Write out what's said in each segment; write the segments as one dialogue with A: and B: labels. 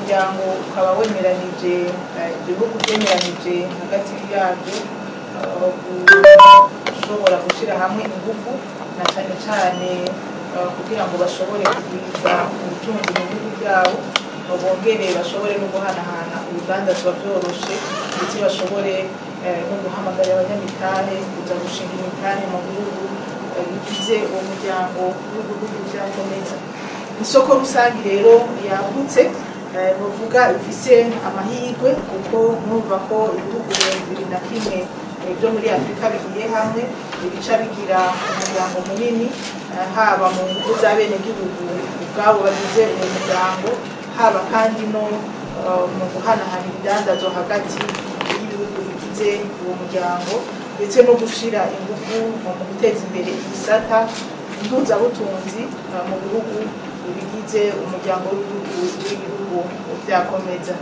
A: muryango ukaba wemeranije igihugu byemeranije hagati yabyo gushobora gushyira hamwe ingufu na cyane cyane kugira ngo bashobore kugwiza ubutunzi mu bihugu byabo bongere bashobore no guhanahana urudandazwa byoroshe ndetse bashobore no guhamagarira abanyamitahe kuza gushinga imitahe mu bihugu bigize uwo muryango w'ibihugu byakomeza. Isoko rusange rero yagutse bavuga ifise amahirwe kuko numva ko ibihugu 21 byo muri Afrika bigiye hamwe ibica bigira umuryango munini haba mu ngufu z'abenegihugu ubwabo bagize uwo muryango haba kandi no mu guhanahana ibidandazwa hagati y'ibihugu bigize uwo muryango ndetse no gushira ingufu mu guteza imbere ibisata mpuzabutunzi mu bihugu bigize umuryango w'ibihugu byakomeza.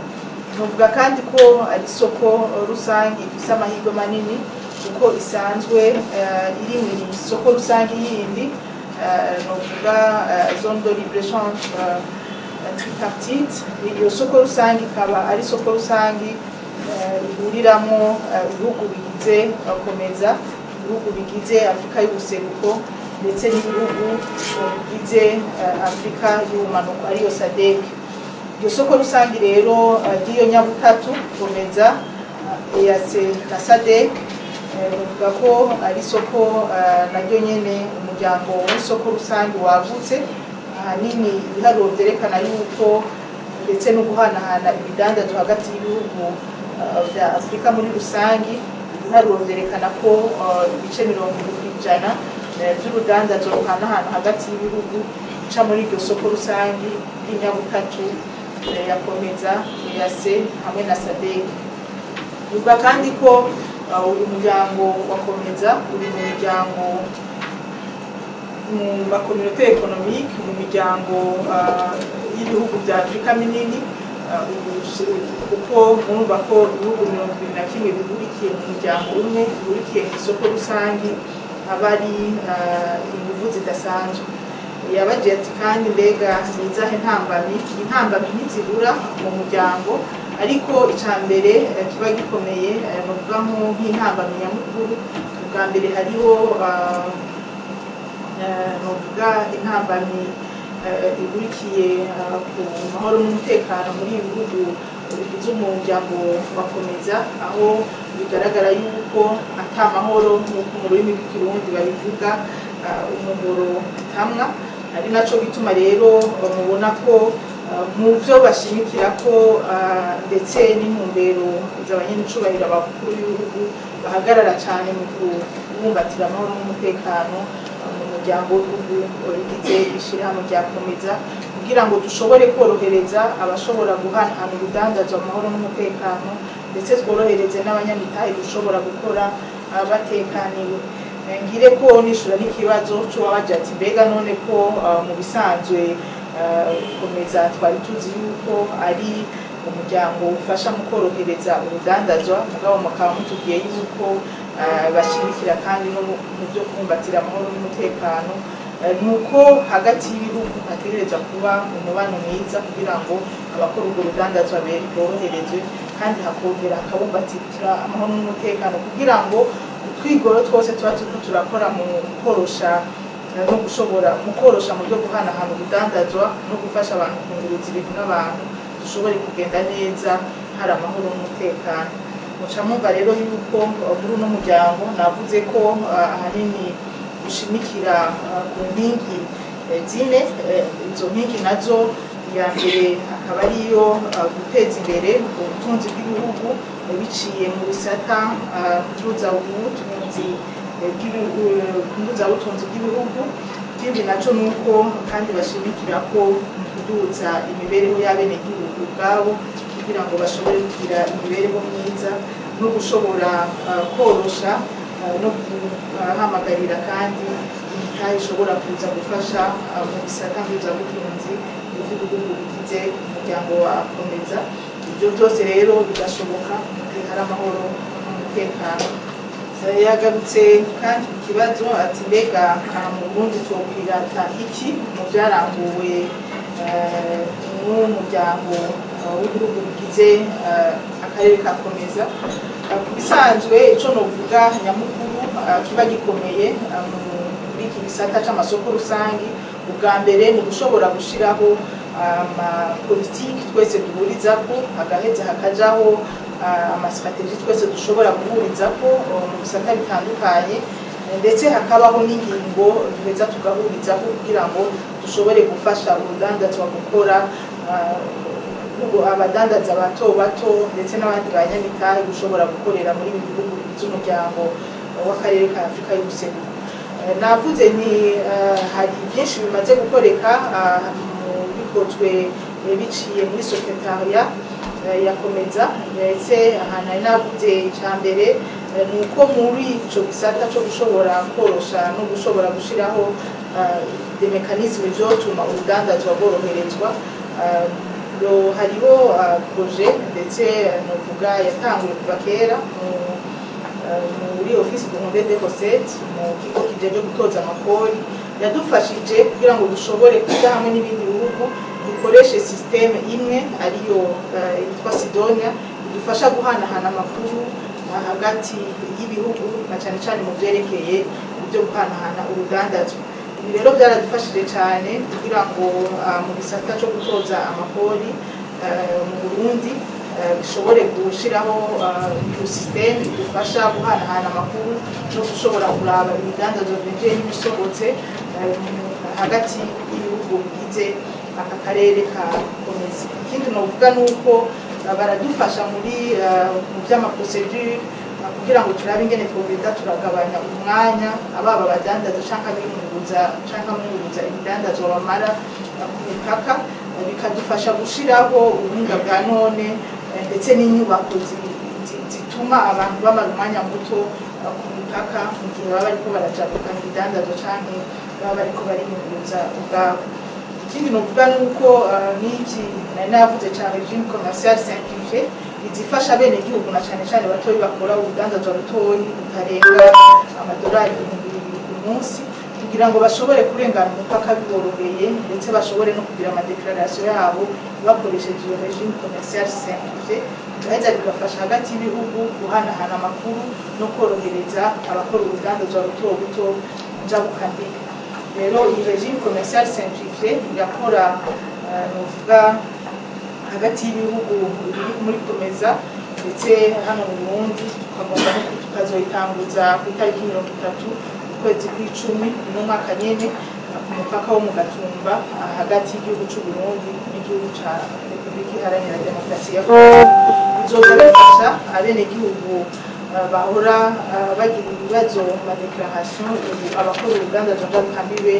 A: Nuvuga kandi ko ari isoko rusange ifise amahirwe manini kuko isanzwe iri mu isoko rusange yindi nuvuga zone de libre-échange tripartite. Iyo soko rusange ikaba ari isoko rusange ihuriramo ibihugu bigize komeza, ibihugu bigize Afrika y'ubuseruko ndetse n'ibihugu bigize Afrika y'ubumanuko ariyo SADC. Iyo soko rusange rero ry'iyo nyabutatu komeza EAC na SADC bavuga ko ari isoko naryo nyene umuryango w'isoko rusange wagutse ahanini ibiharuro byerekana yuko ndetse no guhanahana ibidandazwa hagati y'ibihugu bya Afrika muri rusange ibiharuro byerekana ko ibice 70% by'urudandazwa ruhanahana hagati y'ibihugu bica muri iryo soko rusange ry'inyabutatu yakomeza EAC hamwe na SADC. Bivuga kandi ko uyu muryango wakomeza uri mu miryango mu makominote economique mu miryango y'ibihugu bya Afrika minini kuko mwumva ko ibihugu 21 bihurikiye mu muryango umwe bihurikiye mu isoko rusange abari ingufu zidasanzwe. Yabaje ati kandi mbega nizahe intambamyi ntizibura mu muryango ariko icambere kiba gikomeye nuvuga nk'intambamyi nyamukuru. Ubwa mbere hariho nuvuga intambamyi ihurikiye ku mahoro n'umutekano muri ibihugu bigize umuryango bakomeza aho bigaragara yuko ata mahoro nk'uko mu rurimi rw'ikirundi babivuga umuhoro utamwa. Ari naco bituma rero mubona ko mu byo bashimikira ko ndetse n'intumbero z'abanyenicubahiro abakuru b'ibihugu bahagarara cyane mu kubumbatira amahoro n'umutekano mu muryango w'ibihugu bigize ishyirahamwe ryakomeza kugira ngo dushobore korohereza abashobora guhanahana urudandazwa amahoro n'umutekano ndetse tworohereze n'abanyamitahe dushobora gukora batekaniwe. Ngire ko nishura n'ikibazo cyo wabaje ati mbega none ko mu bisanzwe komeza twari tuzi yuko ari umuryango ufasha mu korohereza urudandazwa mugabo mukaba mutubwiye yuko bashimikira kandi no mu byo kumbatira amahoro n'umutekano nuko hagati y'ibihugu hategereza kuba umubano mwiza kugira ngo abakora urwo rudandazwa boroherezwe kandi hakongera hakabumbatira amahoro n'umutekano kugira ngo twigoro twose tuba turakora mu korosha no gushobora mu korosha mu byo guhanahana urudandazwa no gufasha abantu kunguruza ibintu n'abantu dushobore kugenda neza hari amahoro n'umutekano. Muca mwumva rero yuko muri uno muryango navuze ko ahanini gushimikira ku nkingi zine. Izo nkingi nazo ya mbere akaba ariyo guteza imbere ubutunzi bw'ibihugu biciye mu bisata mpuzabutunzi bw'ibihugu. Ikindi naco nuko kandi bashimikira ko mu kuduza imibereho y'abenegihugu ubwabo kugira ngo bashobore kugira imibereho myiza no gushobora korosha no guhamagarira kandi imitahe ishobora kuza gufasha mu bisata mpuzabutunzi bw'ibihugu bigize umuryango wakomeza. Ibyo byose rero bigashoboka mu gihe hari amahoro n'umutekano. Yagarutse kandi ku kibazo ati mbega mu Burundi twokwirata iki mu byaranguwe n'umuryango w'ibihugu bigize akarere ka Komeza. Ku bisanzwe ico novuga nyamukuru kiba gikomeye muri iki gisata c'amasoko rusangi, ubwa mbere ni gushobora gushiraho amapolitiki twese duhurizako, hagaheza hakajaho amastrategie twese dushobora guhurizako mu bisata bitandukanye, ndetse hakabaho n'ingingo duheza tugahurizako kugira ngo dushobore gufasha urudandazwa gukora, abadandaza bato bato ndetse n'abandi banyamitahe gushobora gukorera muri ibi bihugu by'umuryango w'akarere ka Afurika y'Ubuseruko. Navuze ni hari byinshi bimaze gukoreka bikozwe biciye muri secretariat ya Komeza, ndetse ahantu ari navuze icyambere nuko muri ico gisata cyo gushobora korosha no gushobora gushiraho de mécanismes byotuma urudandazwa bworoherezwa. Hariho projet ndetse novuga yatanguye kuva kera muri office de recettes mu kigo kijeje gutoza amakori, yadufashije kugira ngo dushobore kuja hamwe n'ibindi bihugu dukoreshe systeme imwe ariyo yitwa Sidonia, idufasha guhanahana amakuru hagati y'ibihugu na cyane cyane mu byerekeye ibyo guhanahana urudandazwa. Ibi rero byaradufashije cyane kugira ngo mu gisata cyo gutoza amakori mu Burundi bishobore gushiraho systeme idufasha guhanahana amakuru no gushobora kuraba ibidandazwa byinjiye n'ibisohotse hagati y'ibihugu bigize aka karere ka Komeza. Ikindi novuga nuko baradufasha muri mu by'amaprocedure kugira ngo turabe ingene twogenda turagabanya umwanya ababa badandaza canka abunguruza ibidandazwa bamara ku mipaka, bikadufasha gushiraho ubuhinga bwa none ndetse n'inyubako zituma abantu bamara umwanya muto ku mipaka mu gihe baba bariko barajabukana ibidandazwa canke baba bariko bariyunguruza ubwabo. Ikindi novuga nuko n'iki nari navuze ca régime commercial simplifié izifasha bene igihugu na cyane cyane batoyi bakora urudandazwa rutoyi rutarenga amadolari 2,000 ku munsi, kugira ngo bashobore kurengana umupaka biboroheye ndetse bashobore no kugira amadeclaration yabo bakoresheje iyo régime commercial simplifié, gaheza bigafasha hagati y'ibihugu guhanahana amakuru no korohereza abakora urudandazwa ruto ruto njabukandika. Rero iyi régime commercial simplifié irakora novuga hagati y'ibihugu biri muri Komeza ndetse hano mu Burundi, tukagomba no tukazoyitanguza ku itariki 30 ukwezi kw'icumi mu mwaka nyene ku mupaka wo mu Gatumba hagati y'igihugu cy'u Burundi n'igihugu ca Repubulika Iharanira Demokarasi ya Kongo. Bizoza bifasha abene igihugu bahora bagira ibibazo mu madeclaration, abakora urudandazwa njabukandike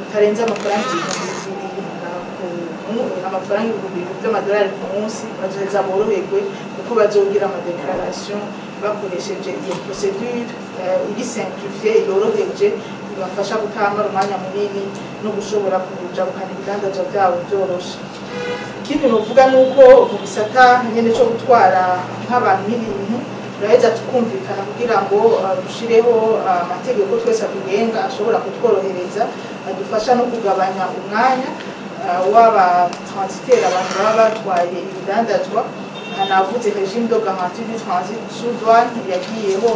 A: bitarenze amafaranga ibihumbi by'amadolari ku munsi, bazoheza boroherwe kuko bazogira amadeclaration bakoresheje iyo procedure iri simplifié yoroheje, ibafasha gutamara umwanya munini no gushobora kujabukana ibidandazwa byabo byoroshe. Ikindi novuga nuko mu gisata nyene cyo gutwara nk'abantu n'ibintu turaheza tukumvikana kugira ngo dushireho amategeko twese atugenga ashobora kutworohereza, adufasha no kugabanya umwanya waba transitaire abantu baba batwaye ibidandazwa. Navuze régime de garantie du transit sous douane yagiyeho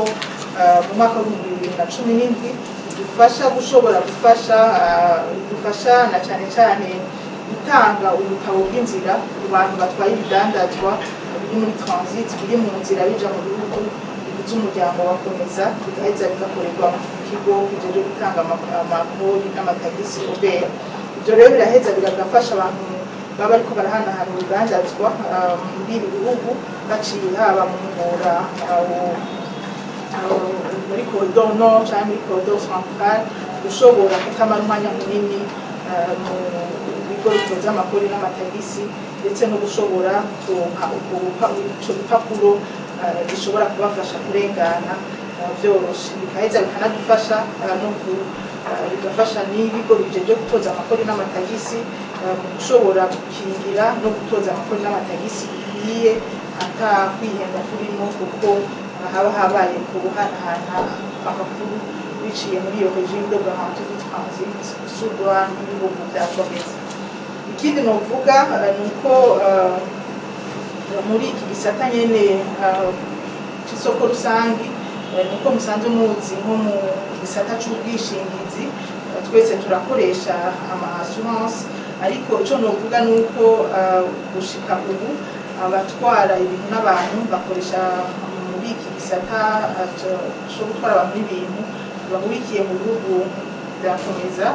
A: mu mwaka wa 2017, idufasha gushobora idufasha na cyane cyane gutanga ubutabo bw'inzira ku bantu batwaye ibidandazwa biri muri transit, biri mu nzira bija mu bihugu by'umuryango wa Komeza, bigaheza bigakorerwa mu kigo kijeje gutanga amakori n'amatagisi obera. Ibyo rero biraheza bigafasha abantu baba ariko barahanahana urudandazwa muri ibi bihugu baciye haba mu muhora muri corridor nord cyangwa muri corridor central, gushobora kutamara umwanya munini mu bigo bitoza amakori n'amatagisi, ndetse no gushobora kuronka ico bipapuro gishobora kubafasha kurengana byoroshe. Bikaheza bikanadufasha no bigafasha n'ibigo bijeje gutoza amakori n'amatagisi gushobora gukingira no gutoza amakori n'amatagisi bikwiye ata kwihenda kurimo, kuko haba habaye ku guhanahana amakuru biciye muri iyo régime de garantie du transit sous douane y'ibihugu bya komeza. Ikindi novuga nuko muri iki gisata nyene cy'isoko rusangi nuko musanzwe muzi nko mu gisata c'ubwishingizi twese turakoresha ama assurance, ariko ico novuga nuko gushika ubu abatwara ibintu n'abantu bakoresha muri iki gisata cyo gutwara abantu n'ibintu bahurikiye mu bihugu byakomeza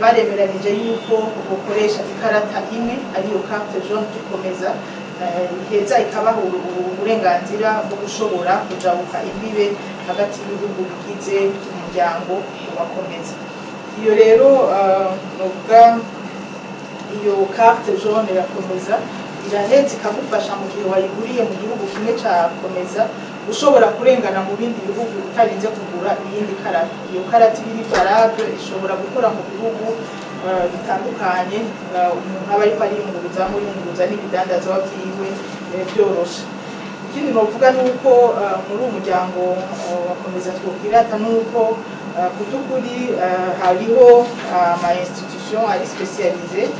A: baremeranije yuko ukoresha ikarata imwe ariyo carte jaune dukomeza iheza ikabaha uburenganzira bwo gushobora kujabuka imbibe hagati y'ibihugu bigize umuryango wakomeza. Iyo rero novuga iyo carte jaune yakomeza irahetse ikagufasha mu gihe wayiguriye mu gihugu kimwe cyakomeza ushobora kurengana mu bindi bihugu utarinze kugura iyindi karata. Iyo karata iri valable ishobora gukora mu bihugu bitandukanye, umuntu aba ariko yunguruza n'ibidandazwa byiwe byoroshe. Ikindi novuga nuko muri uwo muryango wakomeza twokirata nuko ku by'ukuri hariho ama institution ari spécialisé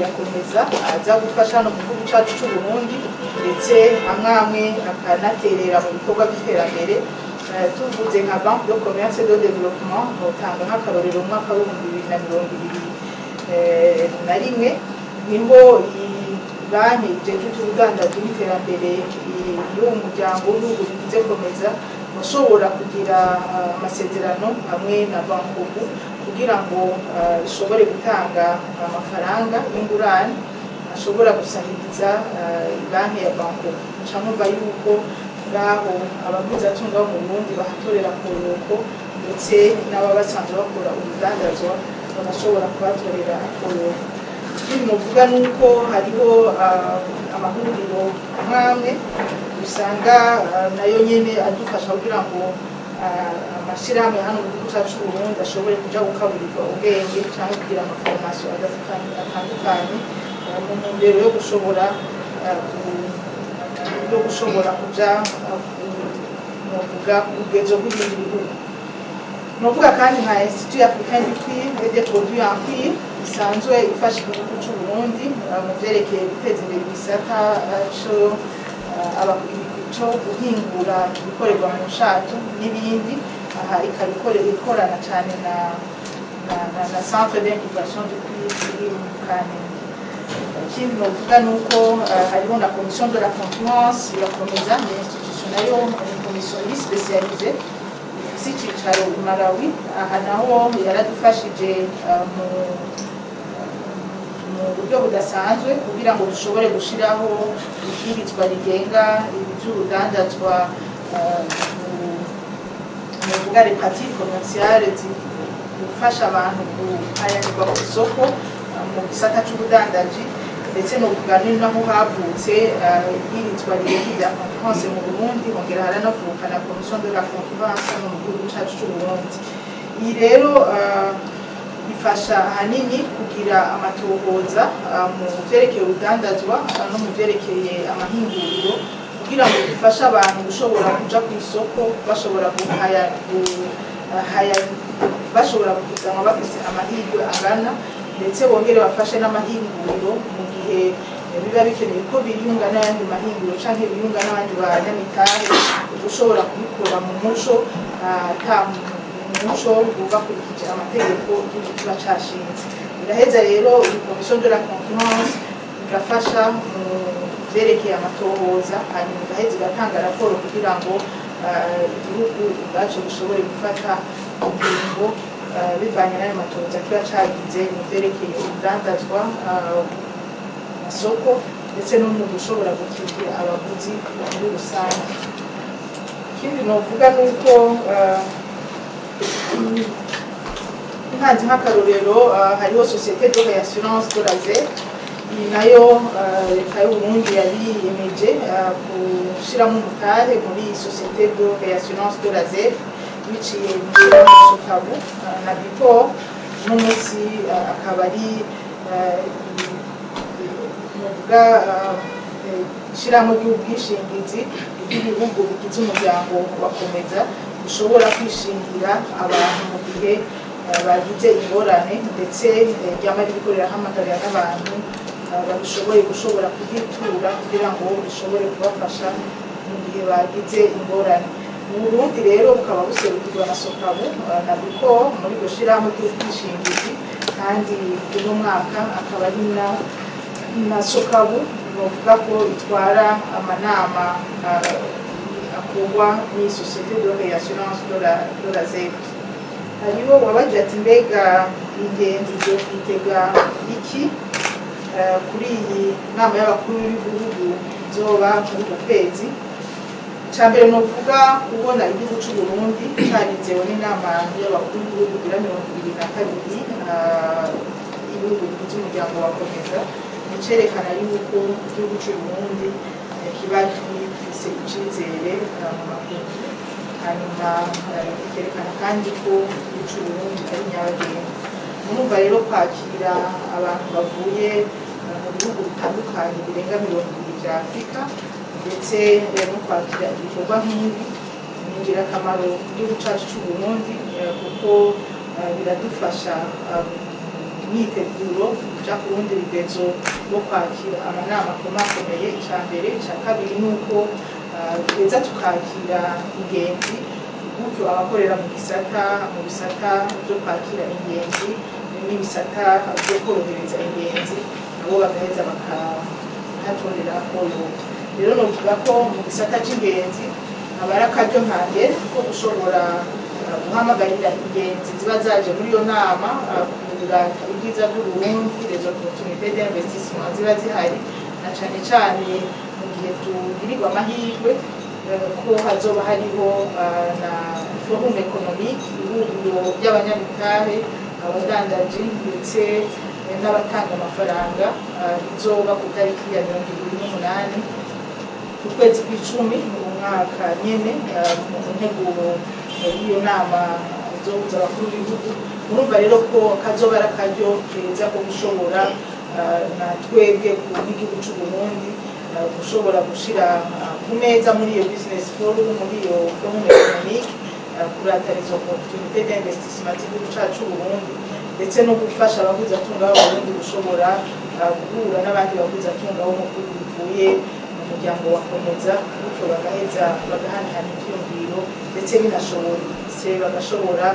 A: yakomeza aza gufasha no mu gihugu cyacu cy'u Burundi, ndetse amwe akanaterera mu bikorwa by'iterambere. Tuvuze nka Banque de Commerce et de Développement utanga nk'akarorero mu mwaka w'2021 niho banki ijejwe ubudandaji n'iterambere y'uwo muryango w'ibihugu bigize komeza bashobora kugira amasezerano hamwe na Bankobu kugira ngo ishobore gutanga amafaranga y'ingurane ashobora gusahiriza banki ya Bankobu. Ncamumva yuko ngaho abaguzatunga bo mu Burundi bahatorera kuruko, ndetse n'ababasanzwe bakora urudandazwa bagashobora kubatorera kuruko. Ikindi novuga nuko hariho amahuriro amwe usanga nayo nyene adufasha kugira ngo amashirahamwe hano mu gihugu cyacu cy'u Burundi ashobore kuja gukaburirwa ubwenge cyangwa kugira amaformation atandukanye mu ntumbero yo gushobora kuja novuga kugezo bw'ibindi bihugu. Novuga kandi nka Institut Africain du Cuir et des Produits en Cuir isanzwe ifasha igihugu cy'u Burundi mu vyerekeye guteza imbere igisata cyo guhingura ibikorerwa mu nshato n'ibindi. Aha ikorana cyane na Centre d'incubation du cuir iri mu Kamenge. Ikindi novuga nuko hariho na Commission de la concurrence irakomeza, ni institution nayo ni commission spécialisée ifise icicaro i Malawi. Aha naho yaradufashije mu buryo budasanzwe kugira ngo dushobore gushiraho ibwirizwa rigenga iby'urudandazwa novuga les pratiques commerciales zifasha abantu guhayanirwa ku isoko mu gisata c'ubudandaji, ndetse novuga ni naho havutse ibwirizwa rigenga concurrence mu Burundi, hongera haranavuka na Commission de la concurrence mu gihugu cyacu cy'u Burundi. Iyi rero ifasha ahanini kugira amatohoza mu vyerekeye urudandazwa no mu vyerekeye amahinguriro kugira ngo bifashe abantu gushobora kuja ku isoko bashobora bashobora kuzanwa bafise amahirwe angana, ndetse bongere bafashe n'amahinguriro mu gihe biba bikeneye ko biyunga n'ayandi mahinguriro canke biyunga n'abandi banyamitari gushobora kubikora mu muco umuco bakurikije amategeko y'igihugu kiba cashinze. Iraheza rero Commission de la concurrence igafasha mu vyerekeye amatohoza, hanyuma igaheza igatanga raporo kugira ngo igihugu ubwaco gishobore gufata ingingo bivanye n'ayo matohoza kiba cagize mu vyerekeye urudandazwa masoko, ndetse no mu gushobora gukingira abaguzi muri rusange. Ikindi novuga nuko nkanzi nk'akarorero hariho Société de Réassurance de la ZER. Iyi nayo leta y'u Burundi yari yiyemeje gushiramo umutahe muri Société de Réassurance de la ZER biciye mu Sokabu na Bipor. N'umunsi akaba ari novuga ishiramo ry'ubwishingizi bw'ibihugu bigize umuryango wakomeza, dushobora kwishingira abantu mu gihe bagize ingorane ndetse ryama rikorera hamagarira n'abantu babishoboye gushobora kugitura kugira ngo bishobore kubafasha mu gihe bagize ingorane. Mu Burundi rero bukaba buserukirwa na Sokabu na Biko muri iryo shirahamwe ry'ubwishingizi, kandi uno mwaka akaba ari na Sokabu novuga ko itwara amanama akorwa ni Société de Réassurance de la ZEC. Hariho wabaje ati mbega ingenzi zo kwitega iki kuri iyi nama y'abakuru b'ibihugu izoba muri uku kwezi. Icambere novuga kubona igihugu c'u Burundi carizewe n'inama y'abakuru b'ibihugu bira 22 ibihugu bigize umuryango wa Komeza, nicerekana yuko igihugu c'u Burundi kiba gifise icizere mu makungu, hanyuma bikerekana kandi ko igihugu c'u Burundi ari nyabagendwa. Murumva rero kwakira abantu bavuye mu bihugu bitandukanye birenga 20 vya Afrika ndetse no kwakira ibikorwa nk'ibi ni ingirakamaro ku gihugu cacu c'u Burundi, kuko biradufasha imyiteguro kuja ku rundi rugezo rwo kwakira amanama akomakomeye. Icambere, ica kabiri nuko tweza tukakira ingenzi, gutyo abakorera mu bisata byo kwakira ingenzi n'ibisata byo korohereza ingenzi nabo bagaheza bakahatorera koyoka. Rero novuga ko mu gisata c'ingenzi aba ari akaryo nkange ko gushobora guhamagarira ingenzi ziba zaje muri iyo nama kugira ibyiza by'Uburundi, les opportunités d'investissement ziba zihari, na cane cane mu gihe tugirirwa amahirwe ko hazoba hariho na forum économique, ihuriro ry'abanyamitahe, abadandaji ndetse n'abatanga amafaranga, rizoba ku tariki ya 28 ukwezi kw'icumi mu mwaka nyene mu nteguro y'iyo nama izohuza abakuru b'ibihugu. Murumva rero ko kazoba ari akaryo keza ko gushobora na twebwe nk'igihugu c'u Burundi gushobora gushira ku meza muri iyo business forum, muri iyo forum économique, kuratana izo opportunités d'investissement z'igihugu cacu c'u Burundi, ndetse no gufasha abaguzatunga b'Abarundi gushobora guhura n'abandi baguzatunga bo mu bihugu bivuye mu muryango wa Komeza, bityo bagaheza bagahanahana ivyiyumviro ndetse binashobotse bagashobora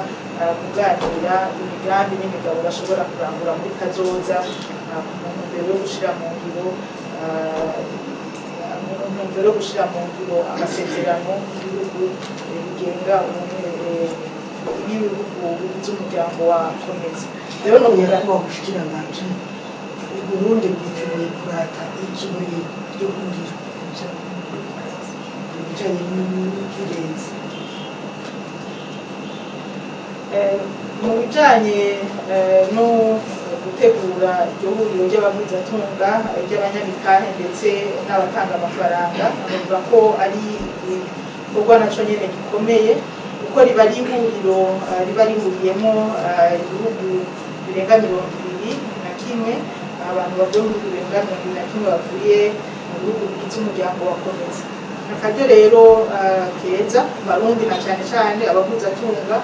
A: kuganira imigambi n'imigabo bashobora kurangura muri kazoza mu ntumbero yo gushira mu ngiro amasezerano y'ibihugu bigenga ibihugu bigize umuryango wa Komeza. Rero no
B: gushikiranganje Burundi bwiteguye kurata ikibuye ryo kungira bijanye n'ingenzi
A: mu bijanye no gutegura iryo huriro ry'abaguzatunga ry'abanyamitahe ndetse n'abatanga amafaranga. Avuga ko ari igikorwa naco nyene gikomeye, kuko riba ari ihuriro riba rihuriyemo ibihugu birenga 21, abantu bavuye mu bihugu birenga 21 bavuye mu bihugu bigize umuryango wa Komeza. Akaryo rero keza Barundi na cane cane abaguzatunga,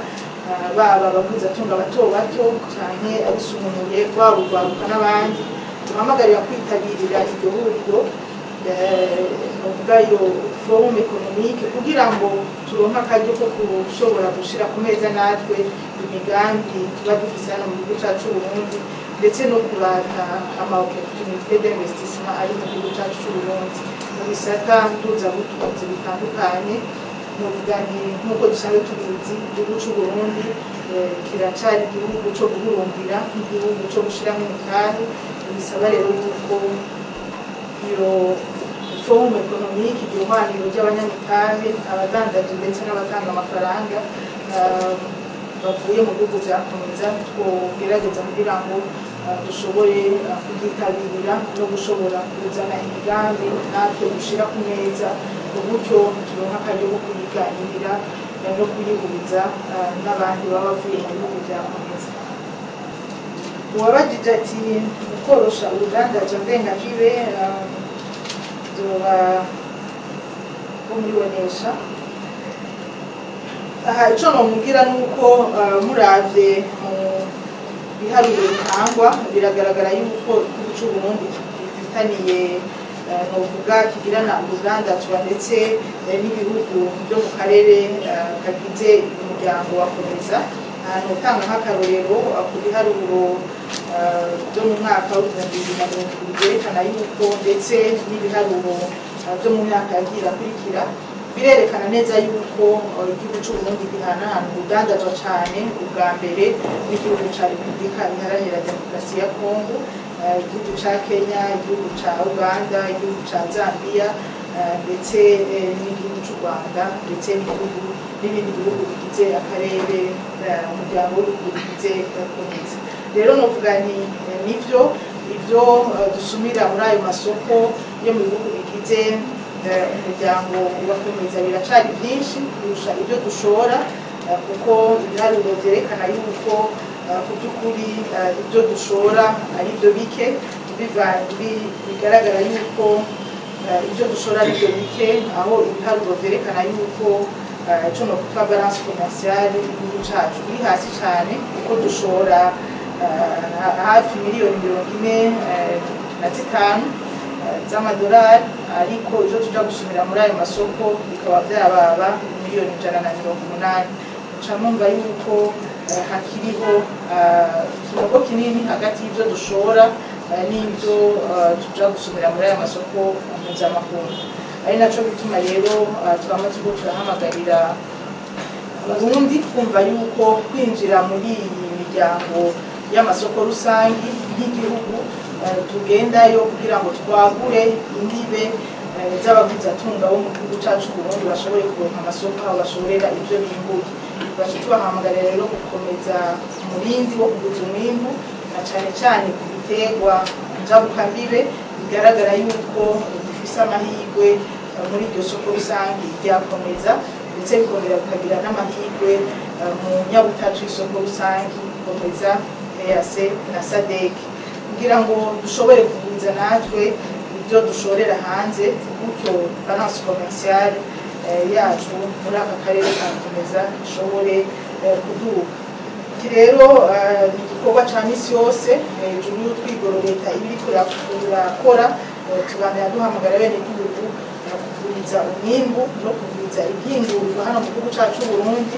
A: baba abaguzatunga bato bato canke abisumunuye rwaruka n'abandi, tuhamagarira kwitabirira iryo huriro novuga iyo forum économique, kugira ngo turonke akaryo ko kushobora gushira ku meza natwe imigambi tuba dufise hano mu gihugu cacu c'u Burundi, ndetse no kurata ama opportunités d'investissement ari mu gihugu cacu c'u Burundi mu bisata nduzabutunzi bitandukanye. Novuga nk'uko dusanzwe tubizi, igihugu c'u Burundi kiracari igihugu co guhurumbira, igihugu co gushiramo imitahe. Bisaba rero yuko iyo forum économique, iryo hwaniro ry'abanyamitahe, abadandaji ndetse n'abatanga amafaranga bavuye mu bihugu vya Komeza twogerageza kugira ngo dushobore kubyitabirira no gushobora kuzana imigambi natwe gushira ku meza, uburyo turonka akaryo ko kuyiganirira no kuyihuriza n'abandi baba bavuye mu bihugu vya Komeza. Uwabajije ati gukorosha urudandaza ndengabibe zoba kumwibonesha aha ico nomubwira nuko muravye mu biharuro bitangwa biragaragara yuko igihugu c'u Burundi gifitaniye novuga kigirana urudandazwa ndetse n'ibihugu byo mu karere kagize umuryango wa Komeza. Notanga nk'akarorero ku biharuro byo mu mwaka wa 2020 byerekana yuko ndetse n'ibiharuro byo mu myaka yagiye akurikira birerekana neza yuko igihugu cy'u Burundi gihanahana urudandazwa cyane ubwa mbere n'igihugu cya Repubulika Iharanira Demokarasi ya Kongo, igihugu cya Kenya, igihugu cya Uganda, igihugu cya Zambia ndetse n'igihugu cy'u Rwanda ndetse n'ibindi bihugu bigize akarere umuryango w'ibihugu bigize Komeza. Rero novuga nivyo dusumira muri ayo masoko yo mu bihugu bigize umuryango ubakomeza biracari byinshi kurusha ibyo dushora kuko ibiharuro byerekana yuko ku by'ukuri ibyo dushora ari byo bike bigaragara yuko ibyo dushora ari byo bike aho ibiharuro byerekana yuko ico no kuva balance commerciale igihugu cacu biri hasi cyane kuko dushora hafi miliyoni 45 z'amadolari ariko izo tuja gusumira muri ayo masoko bikaba byababa miliyoni 180. Uca mwumva yuko hakiriho ikinogo kinini hagati y'ibyo dushora n'ibyo tuja gusumira muri ayo masoko mpuzamakungu. Ari naco bituma rero twama turiko turahamagarira Abarundi kumva yuko kwinjira muri iyi miryango y'amasoko rusangi nk'igihugu tugendayo kugira ngo twagure imbibe z'abaguzatunga bo mu gihugu cacu Burundi bashobore kuronka amasoko aho bashorera ivyo bimbuye. Tubahamagarira rero gukomeza umurindi wo kuguza umwimbu na cane cane ku biterwa njabukambibe bigaragara yuko dufise amahirwe muri iryo soko rusangi ryakomeza ndetse bikongera bikagira n'amahirwe mu nyabutatu y'isoko rusangi Komeza, EAC na SADC kugira ngo dushobore kugwiza natwe ibyo dushorera hanze gutyo balance commerciale yacu muri aka karere ka Komeza ishobore kuduga. Iki rero ni igikorwa ca misi yose hejuru y'utwigoro leta iriko irakora tubandanya duhamagara bene igihugu kugwiza umwimbu no kugwiza ibyingurirwa hano mu gihugu cacu Burundi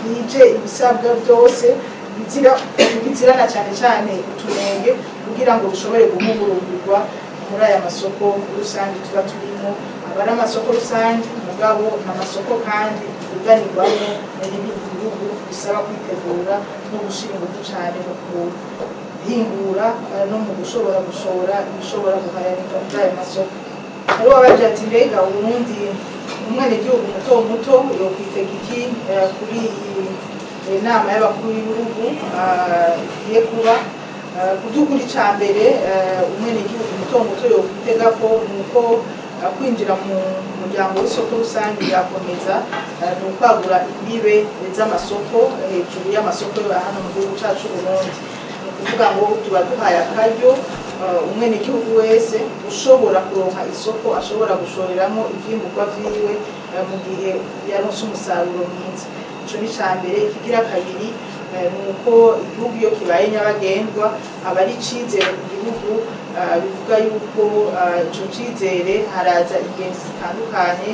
A: bije ibisabwa byose bizirana cyane cyane utunenge kugira ngo bishobore guhugururwa muri aya masoko rusange tuba turimo. Abari amasoko rusange mugabo n'amasoko kandi uganirwamo n'ibindi bihugu bisaba kwitegura no gushira ingufu cyane mu guhingura no mu gushobora gushora ibishobora guharanirwa muri aya masoko. Rero abaje ati mbega Uburundi umwenegihugu muto yokwitega iki kuri inama y'abakuru b'ibihugu igiye kuba ku by'ukuri cya mbere umwenegihugu muto yokwitega ko nuko kwinjira mu muryango w'isoko rusange yakomeza ni ukwagura imbibe z'amasoko hejuru y'amasoko yo hano mu gihugu cyacu Burundi. Ni ukuvuga ngo tuba duhaye akaryo umwenegihugu wese ushobora kuronka isoko ashobora gushoreramo ivyimburwa vyiwe mu gihe yaronse umusaruro mwiza. Ico ni ca mbere. Ikigira kabiri nuko igihugu iyo kibaye nyabagendwa aba ari icizere ku gihugu bivuga yuko ico cizere haraza ingenzi zitandukanye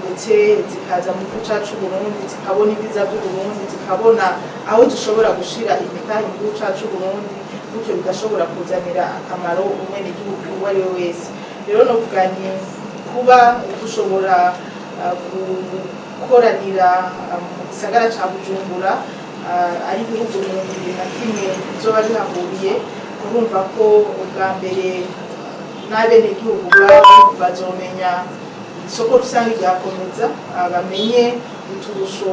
A: ndetse zikaza mu gihugu cacu Burundi zikabona ibiza by'Uburundi zikabona aho zishobora gushira imitahe mu gihugu cacu Burundi gutyo bigashobora kuzanira akamaro umwenegihugu uwo ari we wese. Rero novuga ni kuba dushobora gukoranira mu gisagara ca Bujumbura ari ibihugu 21 bizoba bihahuriye, urumva ko ubwa mbere n'abenegihugu babo bazomenya isoko rusange ryakomeza, bamenye uturusho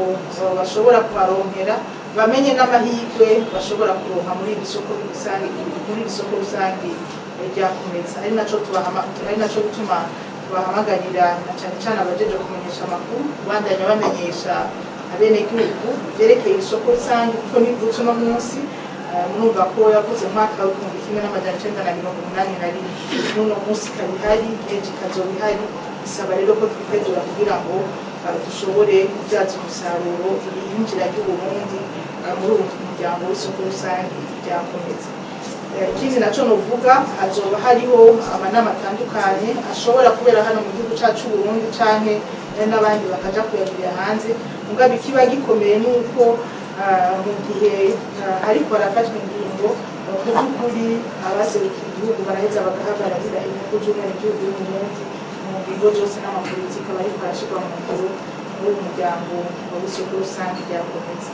A: bashobora kuharonkera, bamenye n'amahirwe bashobora kuronka muri iri soko rusange ryakomeza. Ari naco gutuma bahamagarira na cyane cyane abajeje kumenyesha amakuru bandanya bamenyesha abenegihugu byerekeye isoko rusange kuko nivutse no munsi murumva ko yavuze mwaka wa 1981 n'uno munsi kabihari ejo kazoba ihari. Isaba rero ko twitegura kugira ngo dushobore kubyaza umusaruro iyinjira ry'Uburundi muri uwo muryango w'isoko rusange ryakomeza. Ikindi naco novuga hazoba hariho amanama atandukanye ashobora kubera hano mu gihugu cacu Burundi canke n'abandi bakaja kuyagirira hanze, mugabe kiba gikomeye nuko mu gihe ariko barafatwa ingingo mu by'ukuri abaserukira igihugu baraheza bagahagararira inyungu z'umwenegihugu w'Uburundi mu ngingo zose n'amapolitiki bariko barashirwa mu ngiro muri uwo muryango w'isoko rusange ryakomeza.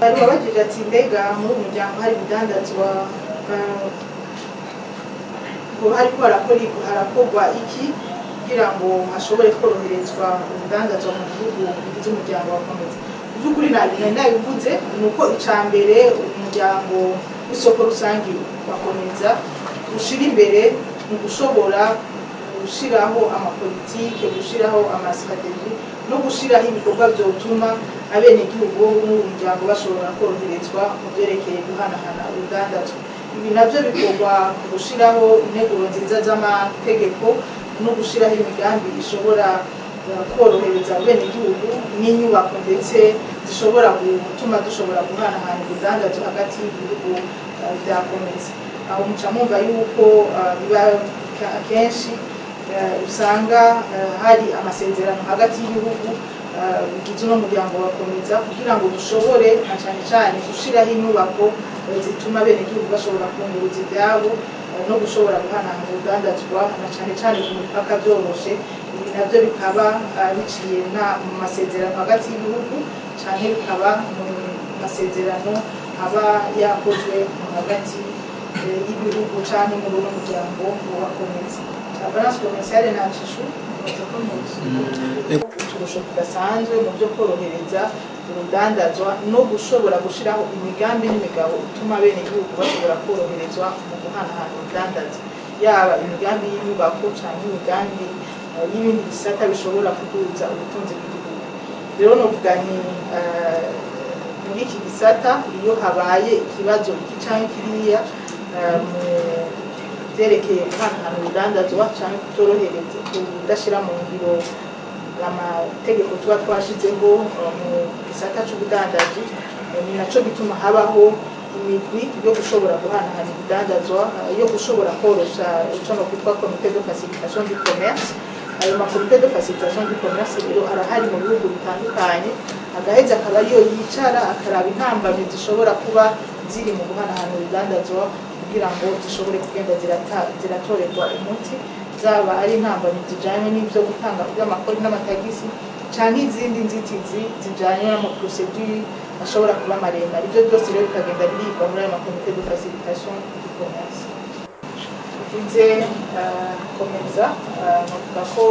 A: Bari babajije ati mbega muri uwo muryango hari ibidandazwa hariko harakorwa iki kugira ngo hashobore koroherezwa urudandazwa mu gihugu bigize umuryango wakomeza. By'ukuri nabivuze ni uko icya mbere umuryango w'isoko rusange wakomeza ushira imbere mu gushobora gushiraho amapolitike, gushiraho amastrategie no gushiraho ibikorwa byotuma abenegihugu bo mu muryango bashobora koroherezwa mu byerekeye guhanahana urudandazwa. Ibi navyo bikorwa gushiraho integuro nziza z'amategeko no gushiraho imigambi ishobora korohereza abenegihugu n'inyubako ndetse zishobora gutuma dushobora guhanahana urudandazwa hagati y'ibihugu byakomeza. Aho muca mwumva yuko biba kenshi usanga hari amasezerano hagati y'ibihugu bigize uno muryango wakomeza kugira ngo dushobore na cyane cyane gushiraho inyubako zituma abenegihugu bashobora kunguruza ibyabo no gushobora guhanahana urudandazwa na cyane cyane ku mipaka byoroshe. Ibi nabyo bikaba biciye mu masezerano hagati y'ibihugu cyane bikaba mu masezerano aba yakozwe hagati y'ibihugu cyane muri uno muryango wakomeza. Balance commerciale na cishu uturusho tudasanzwe mu byo korohereza urudandazwa no gushobora gushiraho imigambi n'imigabo utuma bene igihugu bashobora koroherezwa mu guhanahana urudandazwa, yaba imigambi y'inyubako cyangwa imigambi y'ibindi bisata bishobora kuduza ubutunzi bw'igihugu. Rero novuga ni muri iki gisata iyo habaye ikibazo iki canke kiriya byerekeye guhanahana urudandazwa cyangwa kutorohereza kudashira mu ngiro amategeko tuba twashizeho mu gisata c'ubudandaji, ni naco gituma habaho imigwi yo gushobora guhanahana urudandazwa yo gushobora korosha ico no kwitwa comité de facilitation du commerce. Ayo makomite de facilitation du commerce rero arahari mu bihugu bitandukanye, agaheza akaba ariyo yicara akaraba intambamyi zishobora kuba ziri mu guhanahana urudandazwa kugira ngo zishobore kugenda ziratorerwa umuti, zaba ari intambamyi zijanye n'ivyo gutanga by'amakori n'amatagisi canke izindi nzitizi zijanye n'amaprocedure ashobora kuba maremare. Ibyo byose rero bikagenda birigwa muri ayo makomite de facilitation du commerce. Nze komeza novuga ko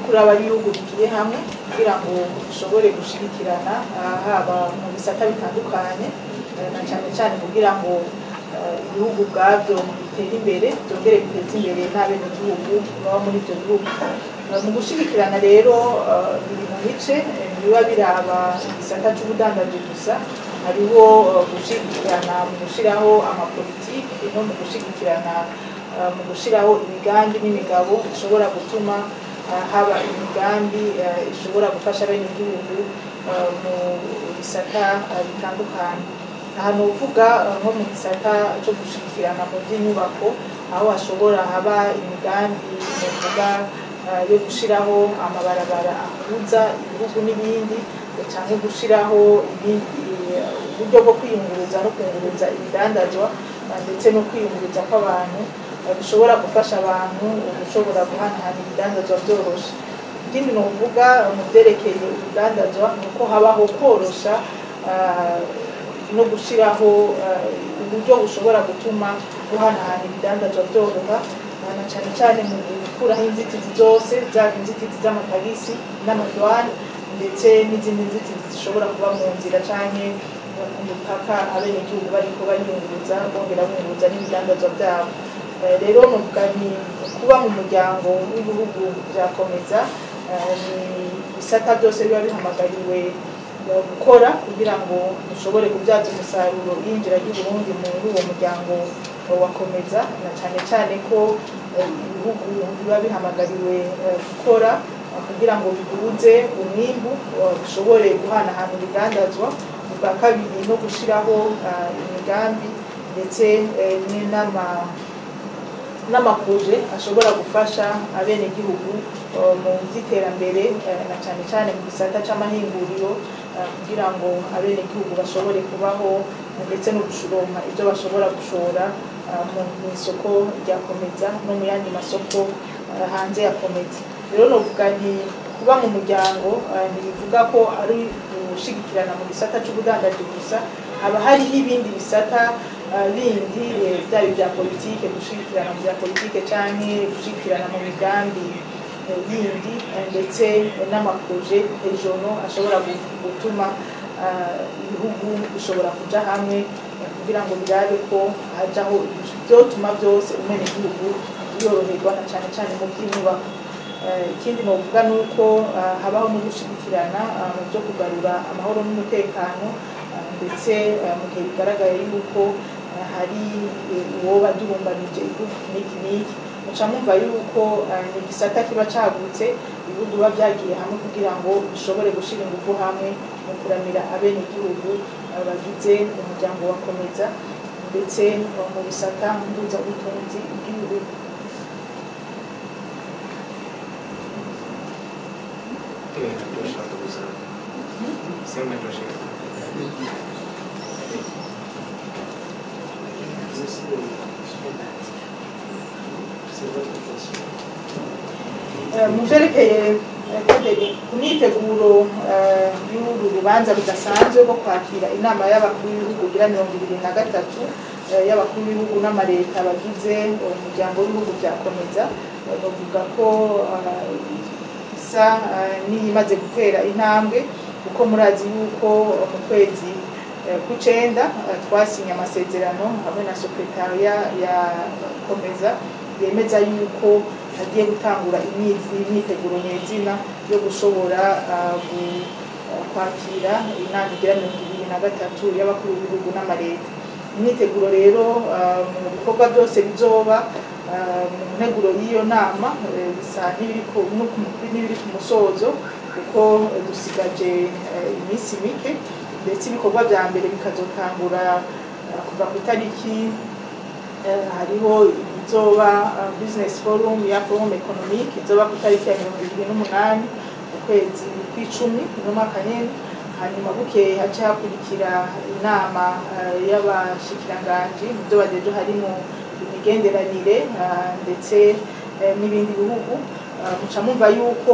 A: kuraba ibihugu bigiye hamwe kugira ngo dushobore gushigikirana haba mu bisata bitandukanye na cyane cyane kugira ngo ibihugu ubwabyo bitera imbere byongere biteza imbere n'abenegihugu baba muri ibyo bihugu. Mu gushigikirana rero biri mu bice biba biraba igisata c'ubudandaji gusa, hariho gushigikirana mu gushiraho amapolitiki no mu gushigikirana mu gushiraho imigambi n'imigabo ishobora gutuma haba imigambi ishobora gufasha abenegihugu mu bisata bitandukanye. Ahantu uvuga nko mu gisata cyo gushigikirana mu by'inyubako aho hashobora haba imigambi uvuga yo gushiraho amabarabara ahuza ibihugu n'ibindi cyangwa gushiraho uburyo bwo kwiyunguruza no kunguruza ibidandazwa ndetse no kwiyunguruza kw'abantu bishobora gufasha abantu gushobora guhanahana ibidandazwa byoroshe. Ikindi novuga mu byerekeye urudandazwa nuko habaho korosha no gushiraho uburyo bushobora gutuma guhanahana ibidandazwa byoroha na cyane cyane mu gukuraho inzitizi zose zaba inzitizi z'amatagisi n'amadwani ndetse n'izindi nzitizi zishobora kuba mu nzira canke ku mipaka abenegihugu bariko bariyunguruza bongera bunguruza n'ibidandazwa byabo. Rero novuga ni kuba mu muryango w'ibihugu byakomeza ni ibisata byose biba bihamagariwe gukora kugira ngo dushobore kubyaza umusaruro yinjira ry'Uburundi muri uwo muryango wakomeza, na cyane cyane ko ibihugu biba bihamagariwe gukora kugira ngo bihuze umwimbu bishobore guhanahana ibidandazwa. Ubwa kabiri no gushiraho imigambi ndetse n'amaproje ashobora gufasha abenegihugu mu by'iterambere na cyane cyane mu gisata c'amahinguriro kugira ngo abenegihugu bashobore kubaho ndetse no gushuronka ibyo bashobora gushora mu isoko rya Komeza no mu yandi masoko hanze ya Komeza. Rero novuga nti kuba mu muryango ntibivuga ko ari gushigikirana mu gisata c'ubudandaji gusa, haba hariho ibindi bisata bindi byaba ibya politike, gushigikirana mu bya politike canke gushigikirana mu migambi yindi ndetse n'amaproje regional ashobora gutuma ibihugu bishobora kuja hamwe kugira ngo birabe ko hajaho byotuma byose umenegihugu yoroherwa na cyane cyane mu by'inyubako. Ikindi novuga nuko habaho no gushigikirana mu byo kugarura amahoro n'umutekano ndetse mu gihe bigaragaye yuko hari uwoba durumbanije igihugu n'iki muca mwumva yuko igisata kiba cagutse, ibihugu biba byagiye hamwe kugira ngo bishobore gushira ingufu hamwe mu kuramira abenegihugu bagize umuryango wa Komeza ndetse mu bisata mpuzabutunzi bw'ibihugu. Mu vyerekeye imyiteguro y'uru rubanza rudasanzwe rwo kwakira inama y'abakuru b'ibihugu igira 23 y'abakuru b'ibihugu n'amareta bagize umuryango w'ibihugu bya Komeza, bavuga ko isa n'iyimaze gutera intambwe kuko murazi yuko mu kwezi kucenda twasinye amasezerano hamwe na sekretariya ya Komeza yemeza yuko hagiye gutangura imyiteguro nyezina yo gushobora kwakira inama igira 23 y'abakuru b'ibihugu n'amareta. Imyiteguro rero mu bikorwa byose bizoba mu nteguro y'iyo nama bisa n'ibiri ku musozo kuko dusigaje iminsi mike ndetse ibikorwa bya mbere bikazotangura kuva ku itariki hariho izoba business forum ya forum economique izoba ku itariki ya 28 ukwezi kw'icumi no mwaka nyene, hanyuma bukeye haca hakurikira inama y'abashikiranganji mu byo bajeje harimo imigenderanire ndetse n'ibindi bihugu. Muca mumva yuko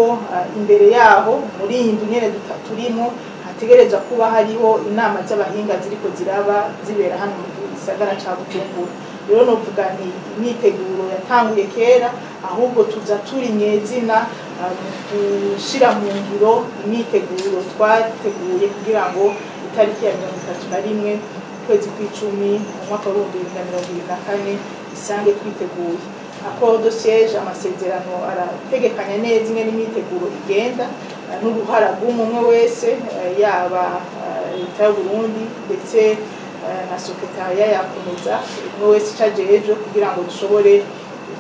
A: imbere yaho muri iyi nzu nyene turimo hategereza kuba hariho inama z'abahinga ziriko ziraba zibera hano mu gisagara ca Bujumbura. Rero novuga nti imyiteguro yatanguye kera, ahubwo tuza turi nyezina gushira mu ngiro imyiteguro twateguye kugira ngo itariki ya 31 ukwezi kw'icumi mu mwaka wa 2024 isange twiteguye. Accord de siège amasezerano arategekanya neza ingene imyiteguro igenda n'uruhara rw'umwe wese yaba leta y'u Burundi ndetse na sekretariya ya Komeza umwe wese icajeje kugira ngo dushobore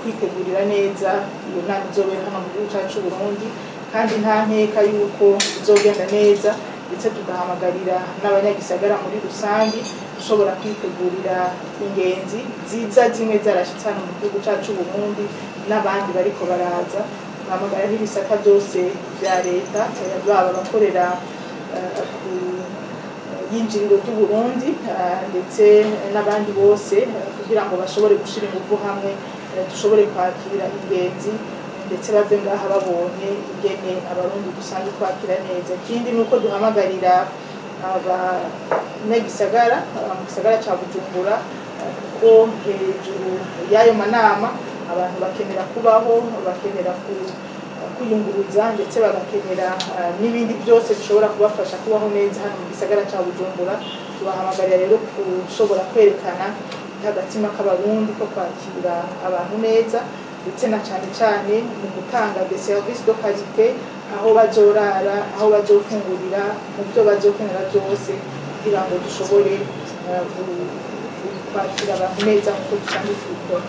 A: kwitegurira neza iyo nama izobera hano mu gihugu cyacu Burundi, kandi nta nkeka yuko izogenda neza ndetse tugahamagarira n'abanyagisagara muri rusangi ushobora kwitegurira ingenzi ziza zimwe zarashitse hano mu gihugu cyacu Burundi n'abandi bariko baraza. Bahamagara n'ibisata byose bya leta baba bakorera ku yinjiriro ry'u Burundi ndetse n'abandi bose kugira ngo bashobore gushira ingufu hamwe dushobore kwakira ingenzi ndetse bave ngaha babonye ingene abarundi dusanzwe kwakira neza. Ikindi nuko duhamagarira abanyagisagara mu gisagara ca Bujumbura kuko hejuru y'ayo manama abantu bakenera kubaho, bakenera kwiyunguruza ndetse bagakenera n'ibindi byose bishobora kubafasha kubaho neza hano mu gisagara ca Bujumbura. Tubahamagarira rero gushobora kwerekana agatima k'abarundi ko kwakira abantu neza ndetse na cyane cyane mu gutanga des services de qualité, aho bazorara, aho bazofungurira, mu byo bazokenera byose kugira ngo dushobore kwakira abantu neza nk'uko dusanzwe tubikora.